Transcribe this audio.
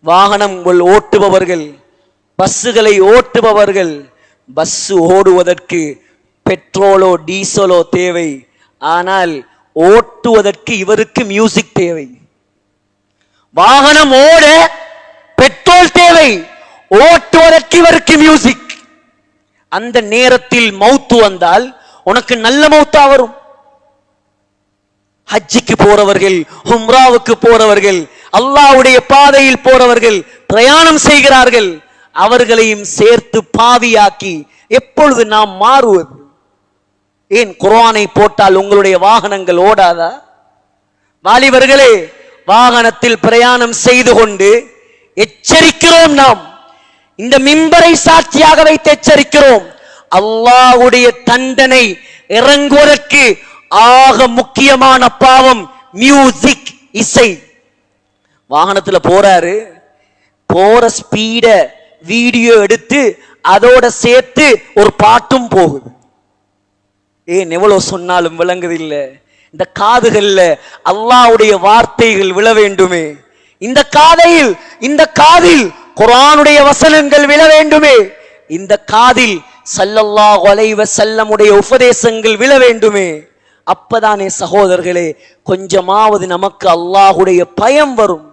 வாகனங்கள் ஓட்டுபவர்கள், பஸ்ஸுகளை ஓட்டுபவர்கள், பஸ் ஓடுவதற்கு பெட்ரோலோ டீசலோ தேவை. ஆனால் ஓட்டுவதற்கு இவருக்கு மியூசிக் தேவை. வாகனம் ஓட பெட்ரோல் தேவை, ஓட்டுவதற்கு இவருக்கு மியூசிக். அந்த நேரத்தில் மௌத்து வந்தால் உனக்கு நல்ல மௌத்தா வரும். ஹஜ்ஜிக்கு போறவர்கள், உம்ராவுக்கு போறவர்கள், அல்லாஹ்வுடைய பாதையில் போறவர்கள் பிரயாணம் செய்கிறார்கள். அவர்களையும் சேர்த்து பாவியாக்கி எப்பொழுது நாம் மாறுவது? ஏன் குர்ஆனை போட்டால் உங்களுடைய வாகனங்கள் ஓடாதா? வாலிபர்களே, வாகனத்தில் பிரயாணம் செய்து கொண்டு எச்சரிக்கிறோம். நாம் இந்த மிம்பரை சாட்சியாக வைத்து எச்சரிக்கிறோம். அல்லாஹ்வுடைய தண்டனை இறங்குவதற்கு ஆக முக்கியமான பாவம் மியூசிக், இசை. வாகனத்துல போறாரு, போற ஸ்பீட வீடியோ எடுத்து அதோட சேர்த்து ஒரு பாட்டும் போகுது. ஏன் எவ்வளவு சொன்னாலும் விளங்குது இல்ல. இந்த காதுகள்ல அல்லாஹ்வுடைய வார்த்தைகள் விழ வேண்டுமே. இந்த காதில் குர்ஆனுடைய வசனங்கள் விழ வேண்டுமே. இந்த காதில் ஸல்லல்லாஹு அலைஹி வஸல்லமுடைய உபதேசங்கள் விழ வேண்டுமே. அப்பதானே சகோதரர்களே கொஞ்சமாவது நமக்கு அல்லாஹ்வுடைய பயம் வரும்.